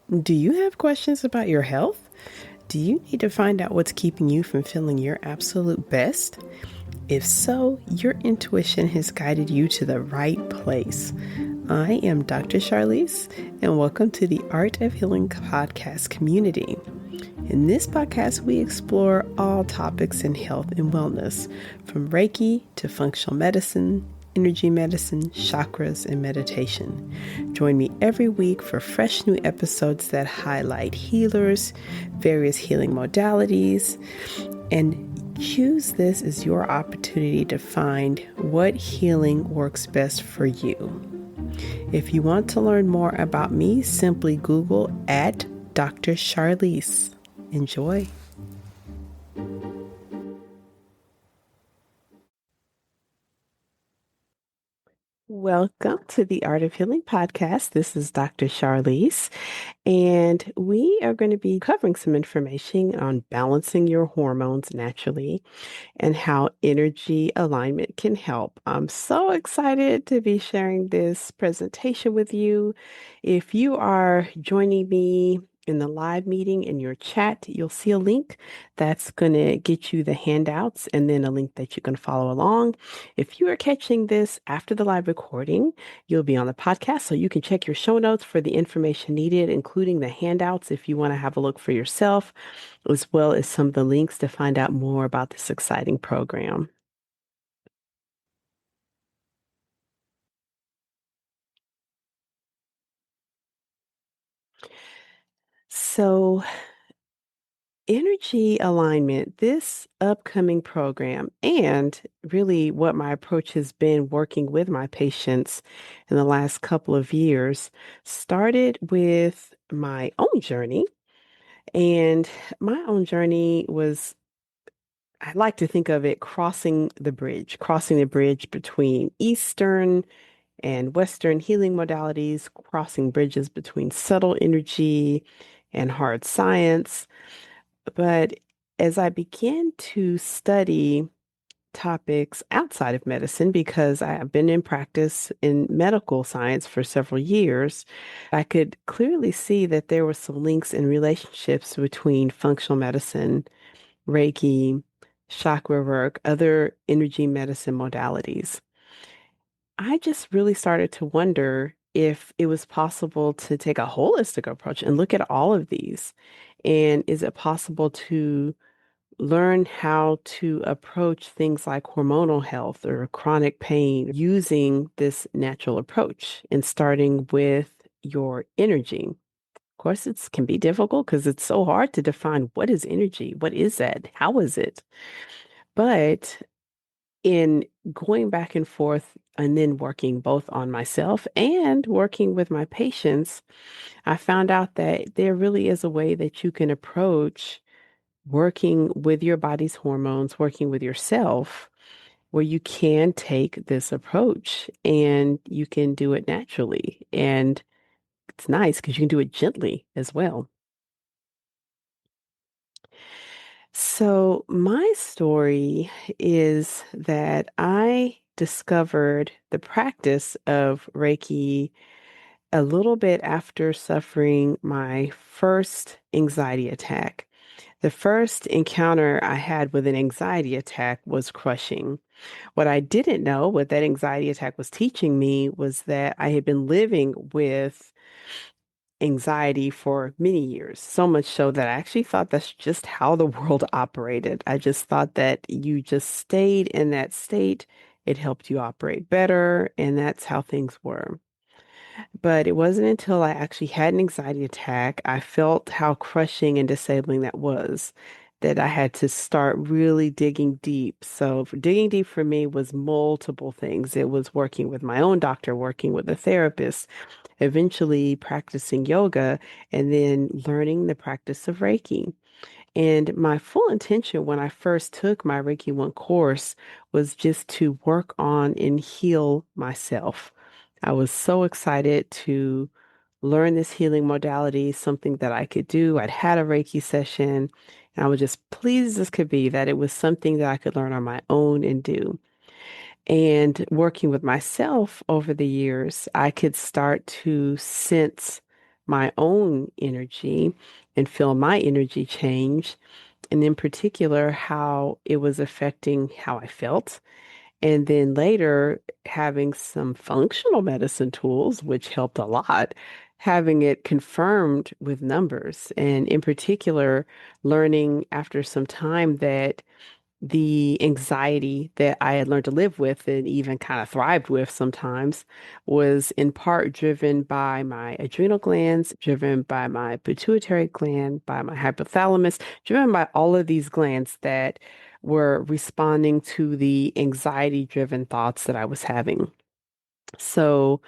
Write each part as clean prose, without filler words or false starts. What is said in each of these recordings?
Do you have questions about your health? Do you need to find out what's keeping you from feeling your absolute best? If so, your intuition has guided you to the right place. I am Dr. Charlyce, and welcome to the Art of Healing podcast community. In this podcast, we explore all topics in health and wellness, from Reiki to functional medicine, energy medicine, chakras, and meditation. Join me every week for fresh new episodes that highlight healers, various healing modalities, and choose this as your opportunity to find what healing works best for you. If you want to learn more about me, simply Google at Dr. Charlyce. Enjoy. Welcome to the Art of Healing podcast. This is Dr. Charlyce, and we are going to be covering some information on balancing your hormones naturally and how energy alignment can help. I'm so excited to be sharing this presentation with you. If you are joining me in the live meeting in your chat, you'll see a link that's going to get you the handouts and then a link that you can follow along. If you are catching this after the live recording, you'll be on the podcast, so you can check your show notes for the information needed, including the handouts if you want to have a look for yourself, as well as some of the links to find out more about this exciting program. So, energy alignment, this upcoming program, and really what my approach has been working with my patients in the last couple of years, started with my own journey. And my own journey was, I like to think of it crossing the bridge between Eastern and Western healing modalities, crossing bridges between subtle energy and hard science. But as I began to study topics outside of medicine, because I have been in practice in medical science for several years, I could clearly see that there were some links and relationships between functional medicine, Reiki, chakra work, other energy medicine modalities. I just really started to wonder if it was possible to take a holistic approach and look at all of these. And is it possible to learn how to approach things like hormonal health or chronic pain using this natural approach and starting with your energy? Of course, it can be difficult because it's so hard to define what is energy, what is that, how is it? But in going back and forth and then working both on myself and working with my patients, I found out that there really is a way that you can approach working with your body's hormones, working with yourself, where you can take this approach and you can do it naturally. And it's nice because you can do it gently as well. So, my story is that I discovered the practice of Reiki a little bit after suffering my first anxiety attack. The first encounter I had with an anxiety attack was crushing. What I didn't know, what that anxiety attack was teaching me, was that I had been living with anxiety for many years, so much so that I actually thought that's just how the world operated. I just thought that you just stayed in that state, it helped you operate better, and that's how things were. But it wasn't until I actually had an anxiety attack, I felt how crushing and disabling that was, that I had to start really digging deep. So, digging deep for me was multiple things. It was working with my own doctor, working with a therapist, eventually practicing yoga, and then learning the practice of Reiki. And my full intention when I first took my Reiki 1 course was just to work on and heal myself. I was so excited to learn this healing modality, something that I could do. I'd had a Reiki session, and I was just pleased as could be that it was something that I could learn on my own and do. And working with myself over the years, I could start to sense my own energy and feel my energy change, and in particular, how it was affecting how I felt. And then later, having some functional medicine tools, which helped a lot, having it confirmed with numbers. And in particular, learning after some time that the anxiety that I had learned to live with and even kind of thrived with sometimes was in part driven by my adrenal glands, driven by my pituitary gland, by my hypothalamus, driven by all of these glands that were responding to the anxiety-driven thoughts that I was having. So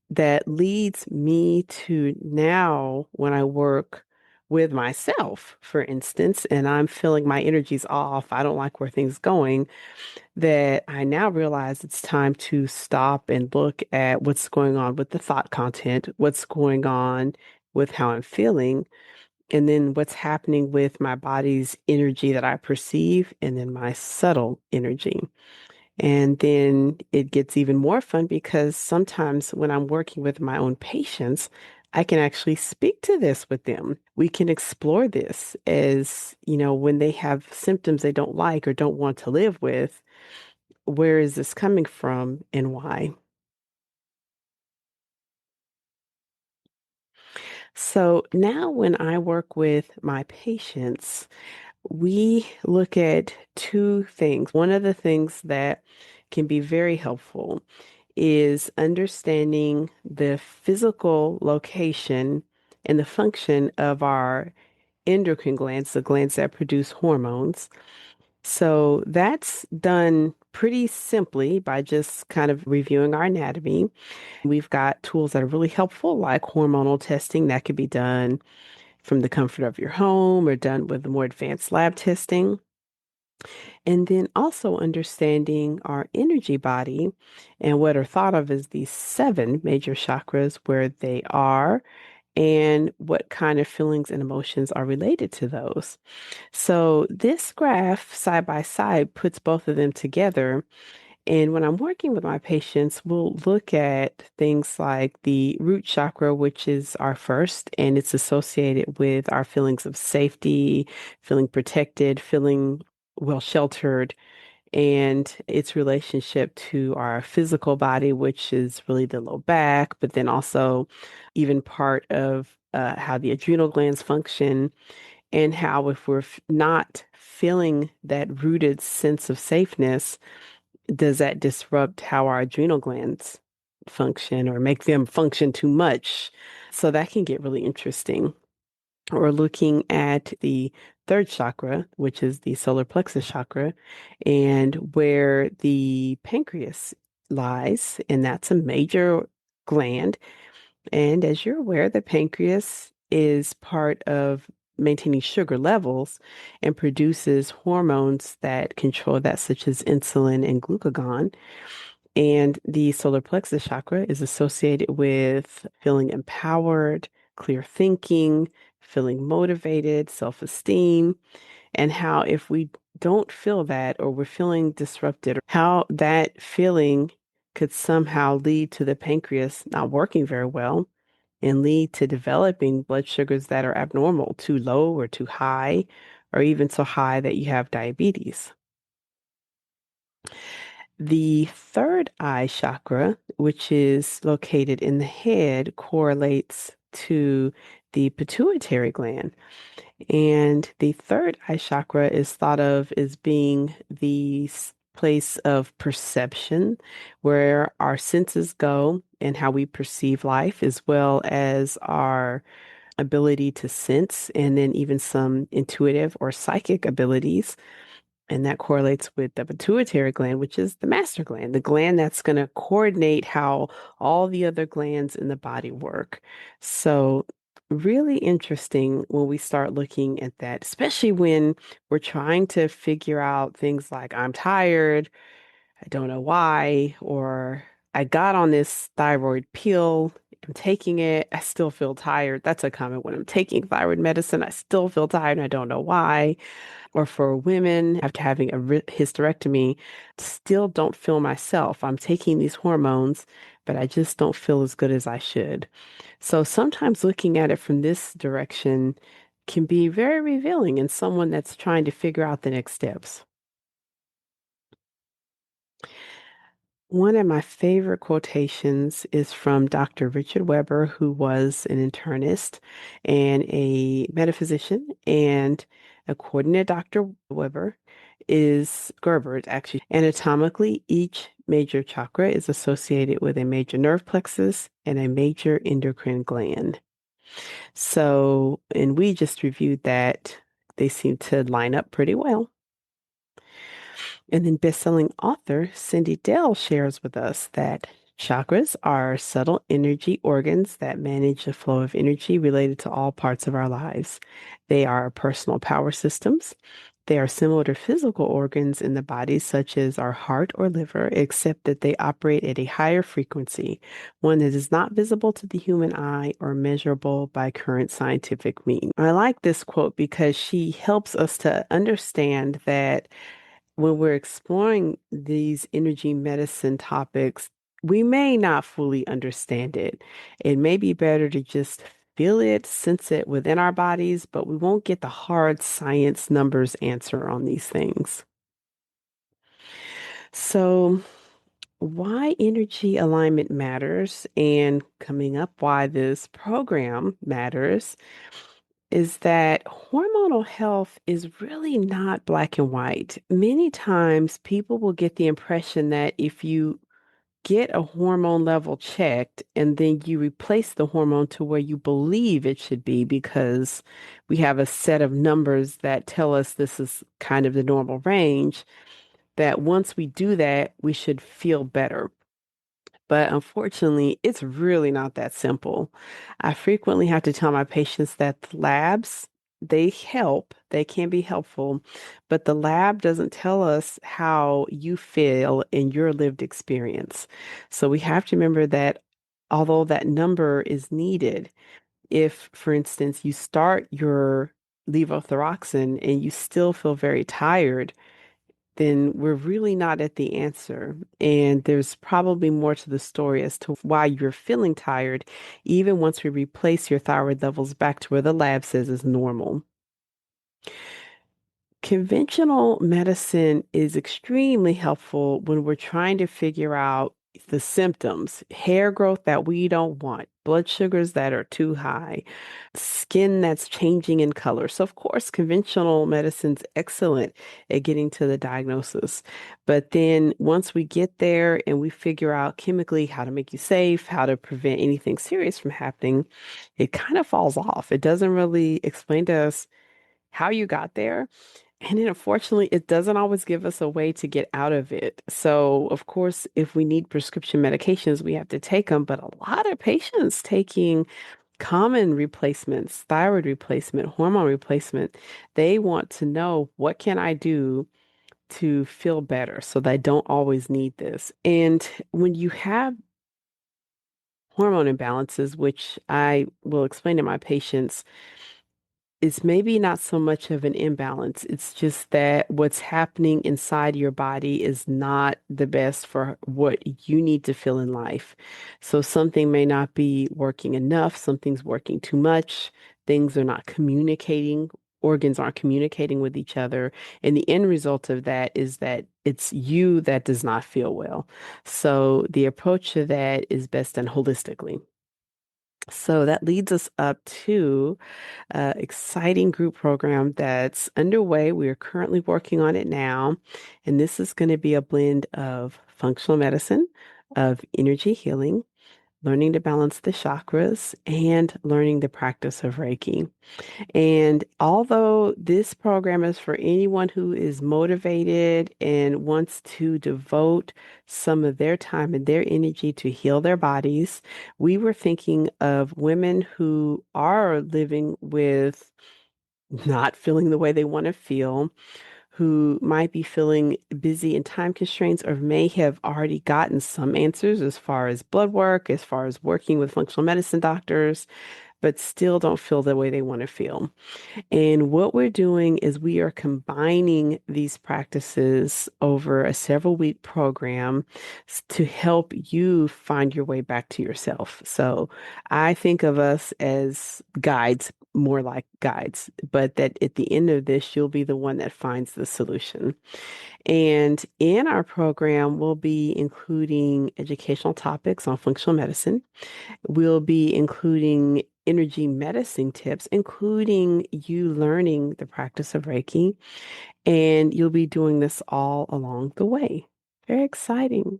that leads me to now when I work with myself, for instance, and I'm feeling my energy's off, I don't like where things going, that I now realize it's time to stop and look at what's going on with the thought content, what's going on with how I'm feeling, and then what's happening with my body's energy that I perceive, and then my subtle energy. And then it gets even more fun because sometimes when I'm working with my own patients, I can actually speak to this with them. We can explore this as, when they have symptoms they don't like or don't want to live with, where is this coming from and why? So now when I work with my patients, we look at two things. One of the things that can be very helpful is understanding the physical location and the function of our endocrine glands, the glands that produce hormones. So that's done pretty simply by just kind of reviewing our anatomy. We've got tools that are really helpful, like hormonal testing that could be done from the comfort of your home or done with more advanced lab testing. And then also understanding our energy body and what are thought of as these seven major chakras, where they are, and what kind of feelings and emotions are related to those. So this graph side by side puts both of them together. And when I'm working with my patients, we'll look at things like the root chakra, which is our first, and it's associated with our feelings of safety, feeling protected, feeling well sheltered, and its relationship to our physical body, which is really the low back, but then also even part of how the adrenal glands function, and how if we're not feeling that rooted sense of safeness, does that disrupt how our adrenal glands function or make them function too much? So that can get really interesting. Or looking at the third chakra, which is the solar plexus chakra, and where the pancreas lies, and that's a major gland. And as you're aware, the pancreas is part of maintaining sugar levels and produces hormones that control that, such as insulin and glucagon. And the solar plexus chakra is associated with feeling empowered, clear thinking, feeling motivated, self-esteem, and how if we don't feel that or we're feeling disrupted, how that feeling could somehow lead to the pancreas not working very well and lead to developing blood sugars that are abnormal, too low or too high, or even so high that you have diabetes. The third eye chakra, which is located in the head, correlates to the pituitary gland. And the third eye chakra is thought of as being the place of perception, where our senses go and how we perceive life, as well as our ability to sense, and then even some intuitive or psychic abilities. And that correlates with the pituitary gland, which is the master gland, the gland that's going to coordinate how all the other glands in the body work. So, really interesting when we start looking at that, especially when we're trying to figure out things like I'm tired, I don't know why, or I got on this thyroid pill. I'm taking it. I still feel tired. That's a common when I'm taking thyroid medicine. I still feel tired and I don't know why. Or for women after having a hysterectomy, still don't feel myself. I'm taking these hormones, but I just don't feel as good as I should. So sometimes looking at it from this direction can be very revealing in someone that's trying to figure out the next steps. One of my favorite quotations is from Dr. Richard Weber, who was an internist and a metaphysician. And according to Dr. Weber, is Gerber, it's actually anatomically, each major chakra is associated with a major nerve plexus and a major endocrine gland. So, and we just reviewed that. They seem to line up pretty well. And then best-selling author Cindy Dale shares with us that chakras are subtle energy organs that manage the flow of energy related to all parts of our lives. They are personal power systems. They are similar to physical organs in the body, such as our heart or liver, except that they operate at a higher frequency, one that is not visible to the human eye or measurable by current scientific means. I like this quote because she helps us to understand that when we're exploring these energy medicine topics, we may not fully understand it. It may be better to just feel it, sense it within our bodies, but we won't get the hard science numbers answer on these things. So, why energy alignment matters and coming up why this program matters is that hormonal health is really not black and white. Many times people will get the impression that if you get a hormone level checked and then you replace the hormone to where you believe it should be because we have a set of numbers that tell us this is kind of the normal range, that once we do that, we should feel better. But unfortunately, it's really not that simple. I frequently have to tell my patients that the labs, they help, they can be helpful, but the lab doesn't tell us how you feel in your lived experience. So we have to remember that although that number is needed, if, for instance, you start your levothyroxine and you still feel very tired, then we're really not at the answer. And there's probably more to the story as to why you're feeling tired, even once we replace your thyroid levels back to where the lab says is normal. Conventional medicine is extremely helpful when we're trying to figure out the symptoms, hair growth that we don't want, blood sugars that are too high, skin that's changing in color. So, of course, conventional medicine's excellent at getting to the diagnosis. But then once we get there and we figure out chemically how to make you safe, how to prevent anything serious from happening, it kind of falls off. It doesn't really explain to us how you got there. And then unfortunately, it doesn't always give us a way to get out of it. So, of course, if we need prescription medications, we have to take them. But a lot of patients taking common replacements, thyroid replacement, hormone replacement, they want to know what can I do to feel better so that I don't always need this. And when you have hormone imbalances, which I will explain to my patients, it's maybe not so much of an imbalance. It's just that what's happening inside your body is not the best for what you need to feel in life. So something may not be working enough, something's working too much, things are not communicating, organs aren't communicating with each other. And the end result of that is that it's you that does not feel well. So the approach to that is best done holistically. So that leads us up to exciting group program that's underway. We are currently working on it now. And this is going to be a blend of functional medicine, of energy healing, learning to balance the chakras, and learning the practice of Reiki. And although this program is for anyone who is motivated and wants to devote some of their time and their energy to heal their bodies, we were thinking of women who are living with not feeling the way they want to feel, who might be feeling busy and time constraints, or may have already gotten some answers as far as blood work, as far as working with functional medicine doctors, but still don't feel the way they want to feel. And what we're doing is we are combining these practices over a several week program to help you find your way back to yourself. So I think of us as guides, more like guides, but that at the end of this, you'll be the one that finds the solution. And in our program, we'll be including educational topics on functional medicine. We'll be including energy medicine tips, including you learning the practice of Reiki, and you'll be doing this all along the way. Very exciting.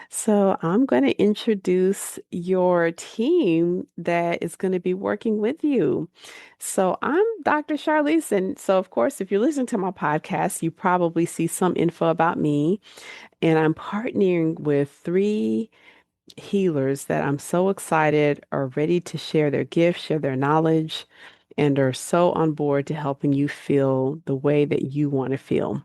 So, I'm going to introduce your team that is going to be working with you. So, I'm Dr. Charlyce. And so, of course, if you're listening to my podcast, you probably see some info about me. And I'm partnering with three healers that I'm so excited are ready to share their gifts, share their knowledge, and are so on board to helping you feel the way that you want to feel.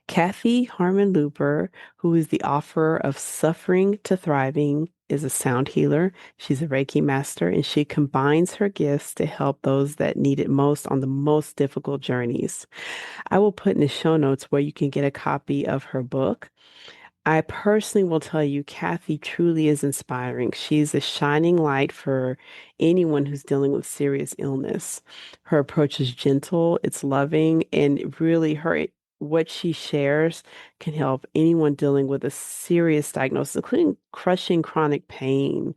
Kathy Harmon Looper, who is the author of Suffering to Thriving, is a sound healer. She's a Reiki master, and she combines her gifts to help those that need it most on the most difficult journeys. I will put in the show notes where you can get a copy of her book. I personally will tell you, Kathy truly is inspiring. She's a shining light for anyone who's dealing with serious illness. Her approach is gentle, it's loving, and really what she shares can help anyone dealing with a serious diagnosis, including crushing chronic pain,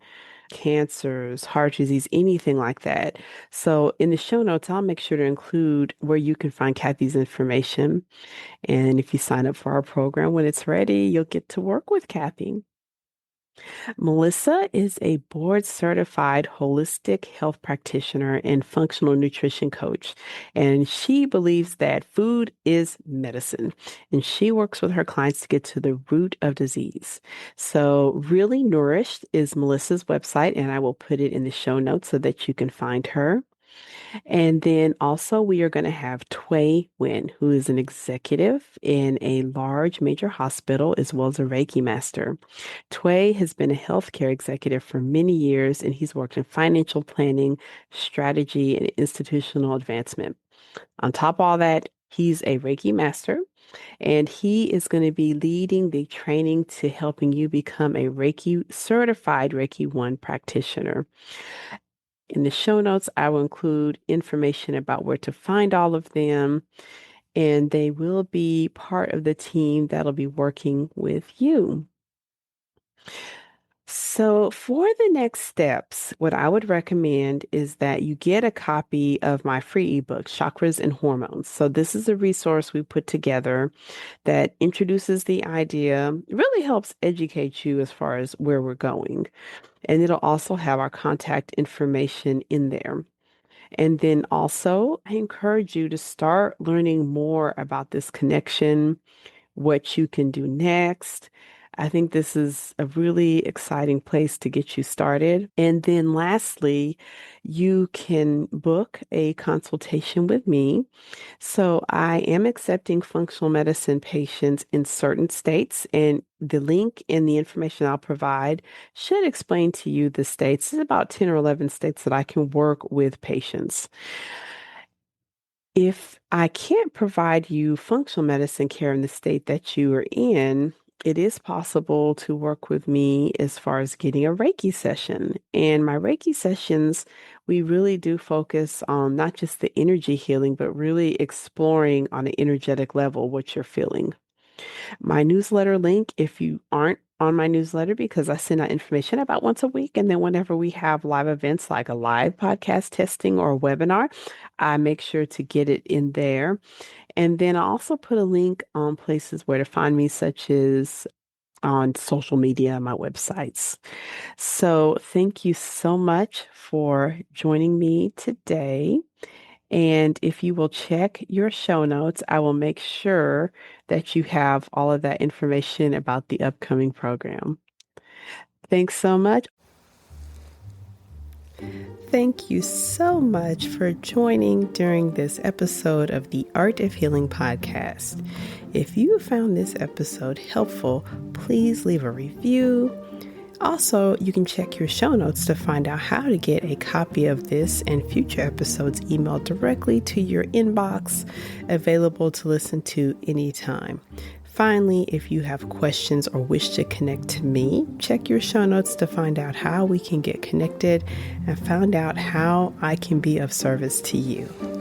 cancers, heart disease, anything like that. So in the show notes, I'll make sure to include where you can find Kathy's information. And if you sign up for our program when it's ready, you'll get to work with Kathy. Melissa is a board certified holistic health practitioner and functional nutrition coach. And she believes that food is medicine. And she works with her clients to get to the root of disease. So, Really Nourished is Melissa's website, and I will put it in the show notes so that you can find her. And then also, we are going to have Tway Win, who is an executive in a large major hospital as well as a Reiki master. Tway has been a healthcare executive for many years, and he's worked in financial planning, strategy, and institutional advancement. On top of all that, he's a Reiki master, and he is going to be leading the training to helping you become a Reiki certified Reiki 1 practitioner. In the show notes, I will include information about where to find all of them, and they will be part of the team that'll be working with you. So, for the next steps, what I would recommend is that you get a copy of my free ebook, Chakras and Hormones. So, this is a resource we put together that introduces the idea, really helps educate you as far as where we're going. And it'll also have our contact information in there. And then also, I encourage you to start learning more about this connection, what you can do next. I think this is a really exciting place to get you started. And then lastly, you can book a consultation with me. So I am accepting functional medicine patients in certain states, and the link and the information I'll provide should explain to you the states. There's about 10 or 11 states that I can work with patients. If I can't provide you functional medicine care in the state that you are in, it is possible to work with me as far as getting a Reiki session. And my Reiki sessions, we really do focus on not just the energy healing, but really exploring on an energetic level what you're feeling. My newsletter link, if you aren't on my newsletter, because I send out information about once a week, and then whenever we have live events like a live podcast testing or a webinar, I make sure to get it in there. And then I also put a link on places where to find me, such as on social media, my websites. So thank you so much for joining me today. And if you will check your show notes, I will make sure that you have all of that information about the upcoming program. Thanks so much. Thank you so much for joining during this episode of the Art of Healing podcast. If you found this episode helpful, please leave a review Also, you can check your show notes to find out how to get a copy of this and future episodes emailed directly to your inbox, available to listen to anytime. Finally, if you have questions or wish to connect to me, check your show notes to find out how we can get connected and find out how I can be of service to you.